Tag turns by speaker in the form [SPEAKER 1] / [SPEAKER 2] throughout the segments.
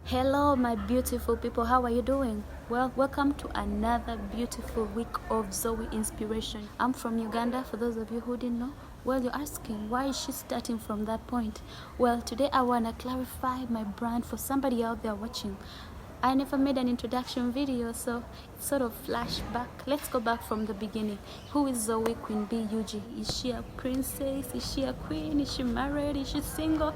[SPEAKER 1] Hello my beautiful people, how are you doing? Well, welcome to another beautiful week of ZoeyInspiration. I'm from Uganda, for those of you who didn't know. Well, you're asking, why is she starting from that point? Well, today I want to clarify my brand for somebody out there watching. I never made an introduction video, so it's sort of flashback. Let's go back from the beginning. Who is Zoey Queen B UG? Is she a princess? Is she a queen? Is she married? Is she single?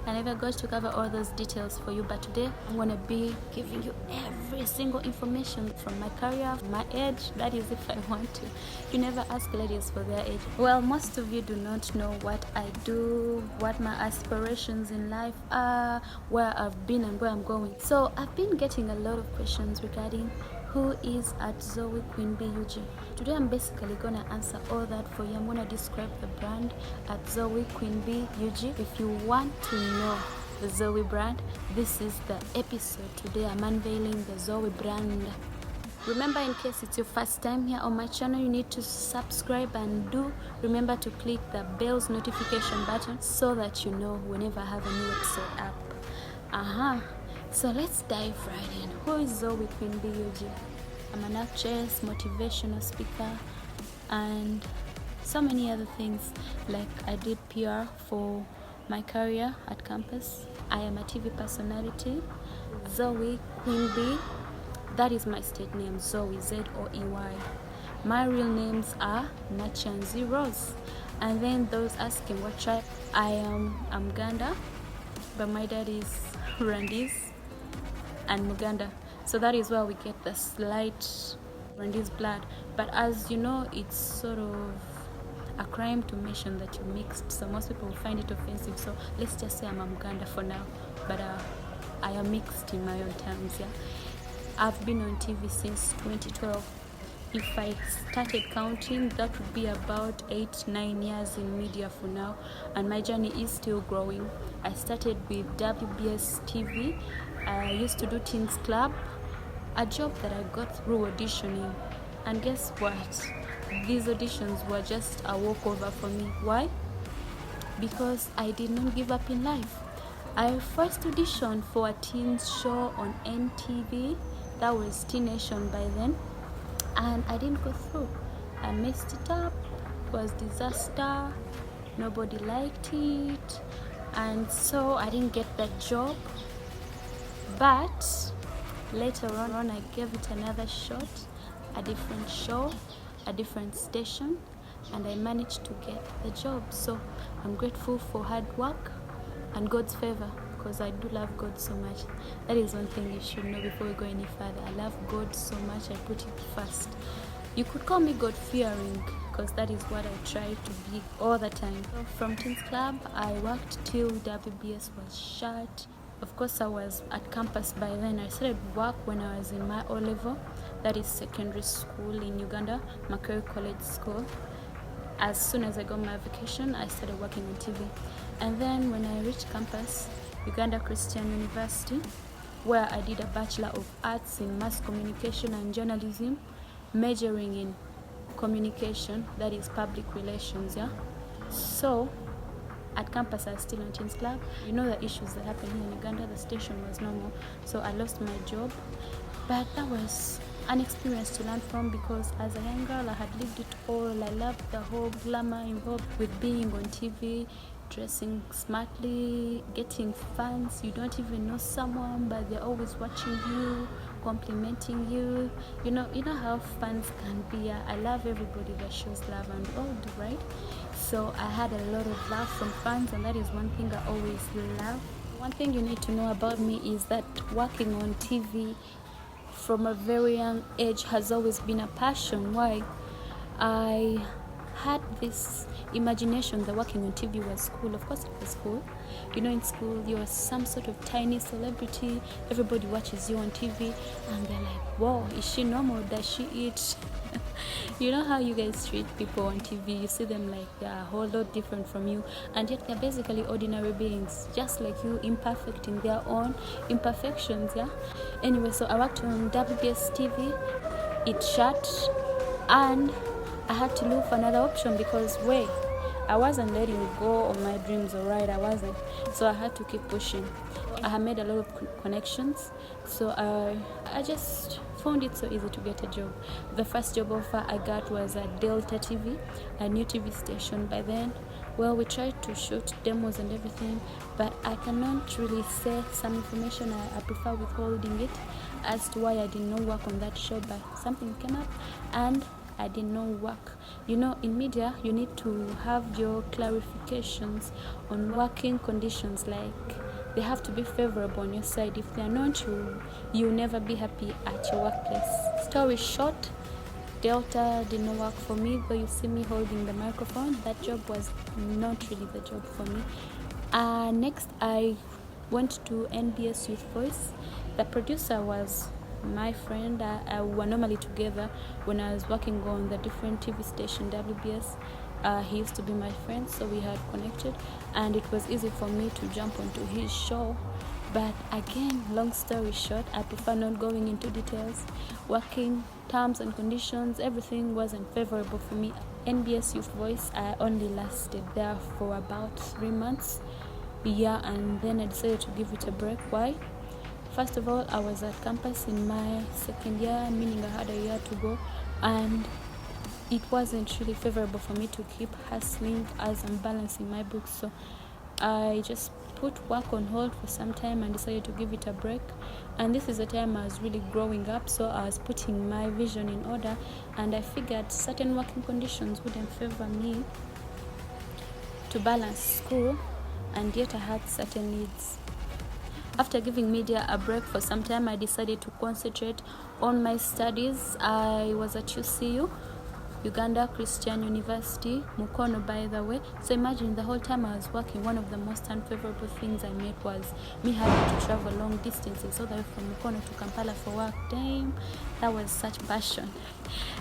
[SPEAKER 1] I never got to cover all those details for you, but today I'm going to be giving you every single information from my career, my age, that is if I want to. You never ask ladies for their age. Well, most of you do not know what I do, what my aspirations in life are, where I've been and where I'm going. So I've been getting a lot of questions regarding who is at Zoey Queen B UG. Today I'm basically gonna answer all that for you. I'm gonna describe the brand at Zoey Queen B UG. If you want to know the Zoey brand, this is the episode. Today I'm unveiling the Zoey brand. Remember, in case it's your first time here on my channel, you need to subscribe, and do remember to click the bell's notification button so that you know whenever I have a new episode up. So let's dive right in. Who is Zoey Queen B UG? I'm an actress, motivational speaker, and so many other things. Like I did PR for my career at campus. I am a TV personality. Zoey Queen B, that is my stage name, Zoey, Z-O-E-Y. My real names are Nachanzi Rose. And then those asking what tribe, I'm Uganda, but my dad is Rwandese and Uganda, so that is where we get the slight Rwandese blood. But as you know, it's sort of a crime to mention that you mixed, so most people will find it offensive. So let's just say I'm Uganda for now, but I am mixed in my own terms. Yeah, I've been on TV since 2012. If I started counting, that would be about 8-9 years in media for now, and my journey is still growing. I started with NBS TV. I used to do Teens Club, a job that I got through auditioning. And guess what? These auditions were just a walkover for me. Why? Because I did not give up in life. I first auditioned for a teens show on NTV. That was Teen Nation by then. And I didn't go through. I messed it up. It was disaster. Nobody liked it. And so I didn't get that job. But later on I gave it another shot, a different show, a different station, and I managed to get the job. So I'm grateful for hard work and God's favor, because I do love God so much. That is one thing you should know before we go any further. I love God so much, I put it first. You could call me God-fearing, because that is what I try to be all the time. So from Teens Club, I worked till WBS was shut. Of course, I was at campus by then. I started work when I was in my O-level, that is secondary school in Uganda, Macquarie College School. As soon as I got my vacation, I started working on TV. And then when I reached campus, Uganda Christian University, where I did a Bachelor of Arts in Mass Communication and Journalism, majoring in communication, that is public relations. Yeah. So at campus I was still on Teens Club. You know the issues that happened here in Uganda, the station was no more, so I lost my job. But that was an experience to learn from, because as a young girl I had lived it all. I loved the whole glamour involved with being on TV, dressing smartly, getting fans. You don't even know someone, but they're always watching you, complimenting you. You know how fans can be. I love everybody that shows love, and we all do, right? So I had a lot of love from fans, and that is one thing I always love. One thing you need to know about me is that working on TV from a very young age has always been a passion. Why? I had this imagination that working on TV was cool. Of course it was cool. You know, in school you're some sort of tiny celebrity. Everybody watches you on TV and they're like, whoa, is she normal? Does she eat? You know how you guys treat people on TV. You see them like they're a whole lot different from you, and yet they're basically ordinary beings, just like you, imperfect in their own imperfections. Yeah. Anyway, so I worked on WBS TV. It shut, and I had to look for another option because I wasn't letting go of my dreams, alright, I wasn't. So I had to keep pushing. I had made a lot of connections, so I just found it so easy to get a job. The first job offer I got was at Delta TV, a new TV station. By then, well, we tried to shoot demos and everything, but I cannot really say some information. I prefer withholding it as to why I did not work on that show, but something came up and I did not work. You know, in media, you need to have your clarifications on working conditions, like they have to be favorable on your side. If they are not, you'll never be happy at your workplace. Story short, Delta did not work for me, though you see me holding the microphone. That job was not really the job for me. Next, I went to NBS Voice. The producer was my friend. We were normally together when I was working on the different TV station WBS. He used to be my friend, so we had connected, and it was easy for me to jump onto his show. But again, long story short, I prefer not going into details. Working terms and conditions, everything wasn't favorable for me. NBS Youth Voice, I only lasted there for about 3 months. Yeah, and then I decided to give it a break. Why? First of all, I was at campus in my second year, meaning I had a year to go, and it wasn't really favorable for me to keep hustling as I'm balancing my books. So I just put work on hold for some time and decided to give it a break. And this is the time I was really growing up, so I was putting my vision in order, and I figured certain working conditions wouldn't favor me to balance school, and yet I had certain needs. After giving media a break for some time, I decided to concentrate on my studies. I was at UCU, Uganda Christian University, Mukono, by the way. So imagine, the whole time I was working, one of the most unfavorable things I met was me having to travel long distances, so that from Mukono to Kampala for work. Damn, that was such passion.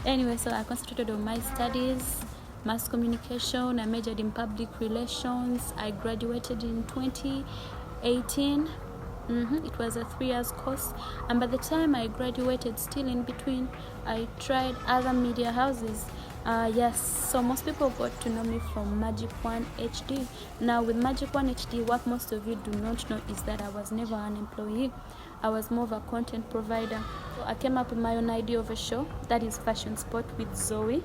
[SPEAKER 1] Anyway, so I concentrated on my studies, mass communication. I majored in public relations. I graduated in 2018. It was a 3 years course, and by the time I graduated, still in between, I tried other media houses. Yes, so most people got to know me from Magic 1 HD. Now with Magic 1 HD, what most of you do not know is that I was never an employee. I was more of a content provider. So I came up with my own idea of a show, that is Fashion Spot with Zoe.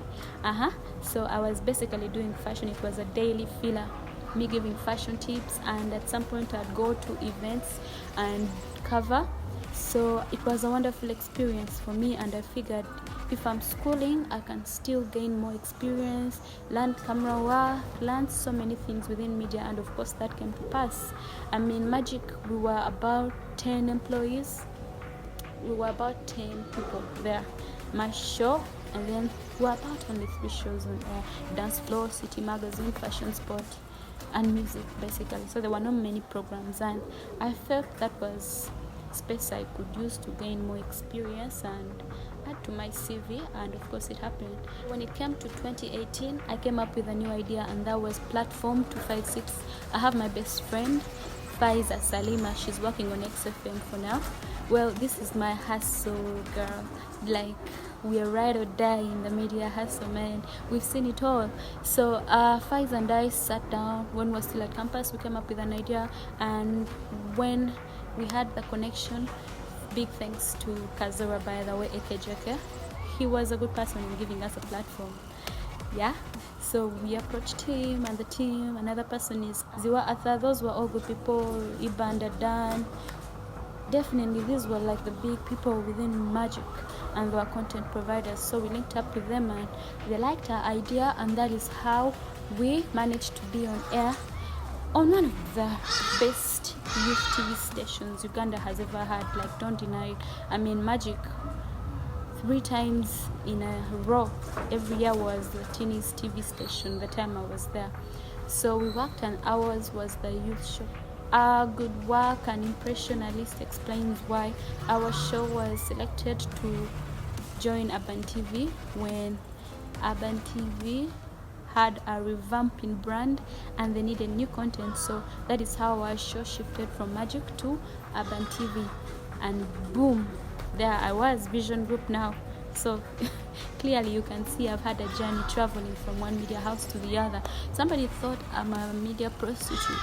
[SPEAKER 1] So I was basically doing fashion. It was a daily filler, me giving fashion tips, and at some point I'd go to events and cover. So it was a wonderful experience for me, and I figured if I'm schooling, I can still gain more experience, learn camera work, learn so many things within media, and of course that came to pass. I mean, Magic, we were about 10 employees. We were about 10 people there. My show, and then we were about only 3 shows on air: Dance Floor, City Magazine, Fashion Spot, and music, basically. So there were not many programs, and I felt that was space I could use to gain more experience and add to my CV, and of course it happened. When it came to 2018, I came up with a new idea, and that was Platform 256. I have my best friend, Faiza Salima. She's working on XFM for now. Well, this is my hustle girl. Like, we are ride or die in the media hustle, man. We've seen it all. So Faiz and I sat down when we were still at campus. We came up with an idea, and when we had the connection, big thanks to Kazura, by the way, AKJK. He was a good person in giving us a platform. Yeah, so we approached him and the team. Another person is Ziwa Atha. Those were all good people. Ibanda Dan. Definitely, these were like the big people within Magic, and they were content providers. So we linked up with them, and they liked our idea, and that is how we managed to be on air on one of the best youth TV stations Uganda has ever had. Like, don't deny it. I mean, Magic 3 times in a row every year was the teenage TV station the time I was there. So we worked, and ours was the youth show. Our good work and impression at least explains why our show was selected to join Urban TV when Urban TV had a revamping brand and they needed new content. So that is how our show shifted from Magic to Urban TV, and boom, there I was, Vision Group now. So clearly you can see I've had a journey traveling from one media house to the other. Somebody thought I'm a media prostitute.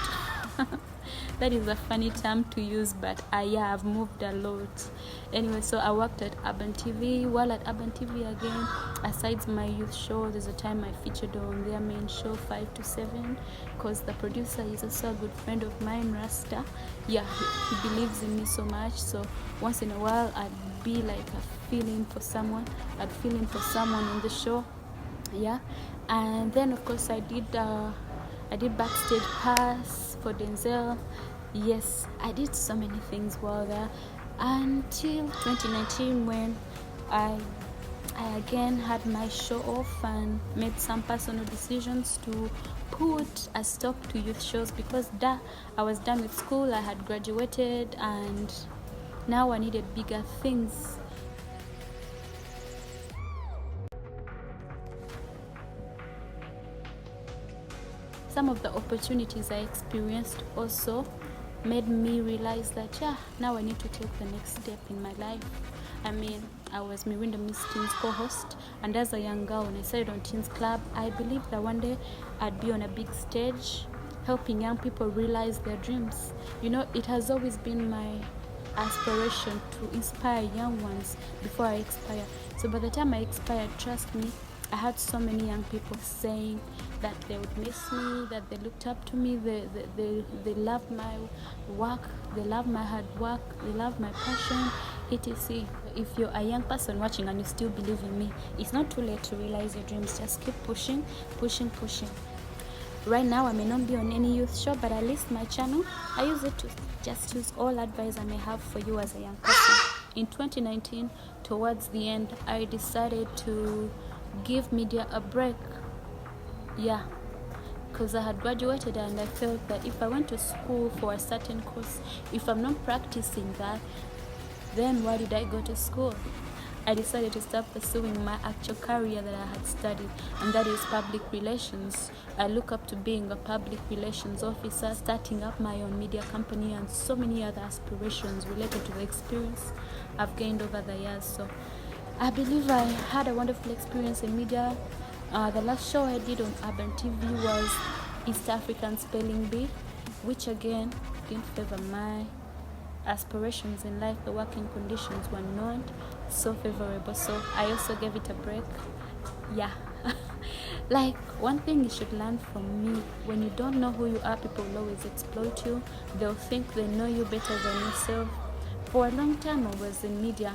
[SPEAKER 1] That is a funny term to use, but yeah, I've moved a lot. Anyway, so I worked at Urban TV. While at Urban TV again, aside my youth show, there's a time I featured on their main show 5 to 7, because the producer is also a good friend of mine, Rasta. Yeah, he believes in me so much. So once in a while, I'd be like a feeling for someone. I'd feel in for someone on the show. Yeah, and then of course I did backstage pass for Denzel. Yes, I did so many things while there until 2019, when I again had my show off and made some personal decisions to put a stop to youth shows, because I was done with school, I had graduated, and now I needed bigger things. Some of the opportunities I experienced also made me realize that now I need to take the next step in my life. I mean, I was Mirinda Miss Teens co-host, and as a young girl, when I started on Teens Club, I believed that one day I'd be on a big stage helping young people realize their dreams. You know, it has always been my aspiration to inspire young ones before I expire. So by the time I expired, trust me, I had so many young people saying that they would miss me, that they looked up to me, they loved my work, they loved my hard work, they loved my passion, etc. If you're a young person watching and you still believe in me, it's not too late to realize your dreams. Just keep pushing. Right now, I may not be on any youth show, but at least my channel, I use it to just use all advice I may have for you as a young person. In 2019, towards the end, I decided to give media a break. Yeah, because I had graduated and I felt that if I went to school for a certain course, if I'm not practicing that, then why did I go to school? I decided to start pursuing my actual career that I had studied, and that is public relations. I look up to being a public relations officer, starting up my own media company, and so many other aspirations related to the experience I've gained over the years. So I believe I had a wonderful experience in media. The last show I did on Urban TV was East African Spelling Bee, which again didn't favor my aspirations in life. The working conditions were not so favorable, so I also gave it a break. Yeah. Like, one thing you should learn from me: when you don't know who you are, people will always exploit you. They'll think they know you better than yourself. For a long time I was in media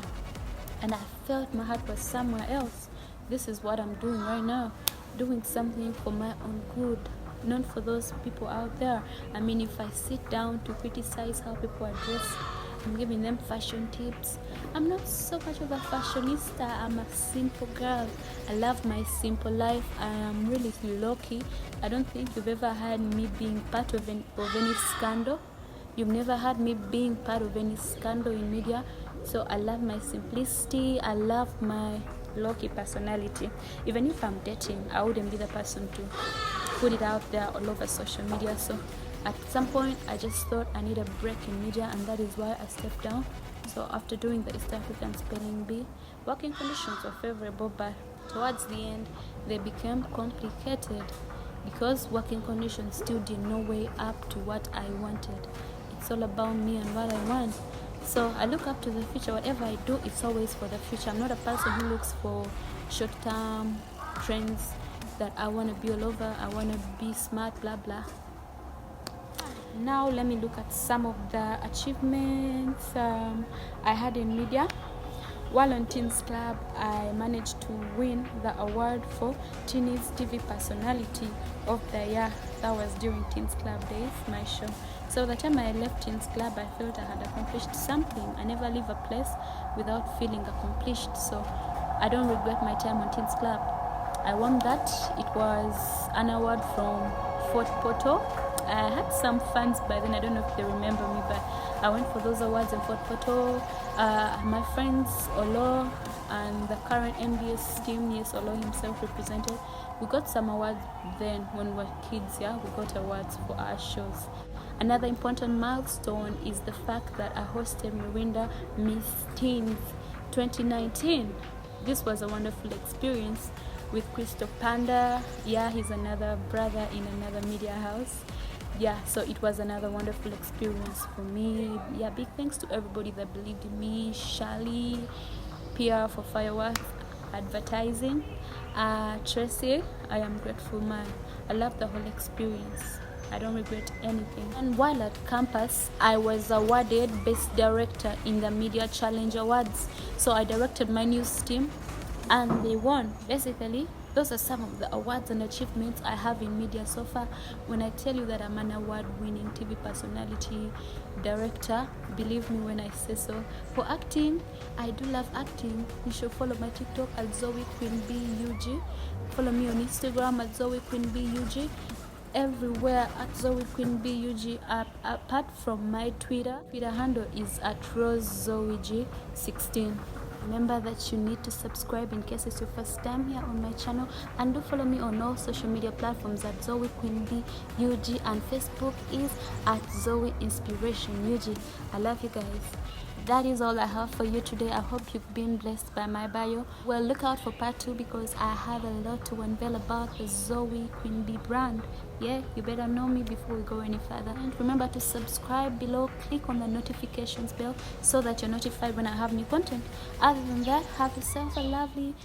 [SPEAKER 1] and I felt my heart was somewhere else. This is what I'm doing right now, doing something for my own good, not for those people out there. I mean, if I sit down to criticize how people are dressed, I'm giving them fashion tips. I'm not so much of a fashionista. I'm a simple girl. I love my simple life. I am really low-key. I don't think you've ever heard me being part of any scandal. You've never heard me being part of any scandal in media. So I love my simplicity. I love my low-key personality. Even if I'm dating, I wouldn't be the person to put it out there all over social media. So at some point I just thought I need a break in media, and that is why I stepped down. So after doing the East African Spelling Bee, working conditions were favorable, but towards the end they became complicated because working conditions still did no way up to what I wanted. It's all about me and what I want. So I look up to the future. Whatever I do, it's always for the future. I'm not a person who looks for short-term trends that I want to be all over. I want to be smart, blah blah. Now let me look at some of the achievements I had in media. While on Teens Club, I managed to win the award for Teenage TV Personality of the Year. That was during Teens Club days, my show. So the time I left Teens Club, I felt I had accomplished something. I never leave a place without feeling accomplished. So I don't regret my time on Teens Club. I won that. It was an award from Fort Portal. I had some fans by then. I don't know if they remember me, but I went for those awards in Fort Portal. My friends Olo and the current NBS team, yes, Olo himself represented. We got some awards then when we were kids. Yeah, we got awards for our shows. Another important milestone is the fact that I hosted Mirinda Miss Teens 2019. this was a wonderful experience with Christoph Panda. Yeah, he's another brother in another media house. Yeah, so it was another wonderful experience for me. Yeah, big thanks to everybody that believed in me. Shali, PR for Fireworks Advertising, Tracy, I am grateful, man. I love the whole experience. I don't regret anything. And while at campus, I was awarded Best Director in the Media Challenge Awards. So I directed my news team and they won. Basically, those are some of the awards and achievements I have in media so far. When I tell you that I'm an award-winning TV personality, director, believe me when I say so. For acting, I do love acting. You should follow my TikTok at ZoeyQueenBUG. Follow me on Instagram at ZoeyQueenBUG. Everywhere at ZoeyQueenBUG. Apart from my Twitter handle is at RoseZoeyG16. Remember that you need to subscribe in case it's your first time here on my channel, and do follow me on all social media platforms at ZoeyQueenBUG, and Facebook is at ZoeyInspiration UG. I love you guys. That is all I have for you today. I hope you've been blessed by my bio. Well, look out for part 2 because I have a lot to unveil about the ZoeyQueenB brand. Yeah, you better know me before we go any further. And remember to subscribe below, click on the notifications bell so that you're notified when I have new content. Other than that, have yourself a lovely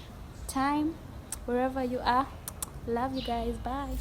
[SPEAKER 1] time wherever you are. Love you guys. Bye.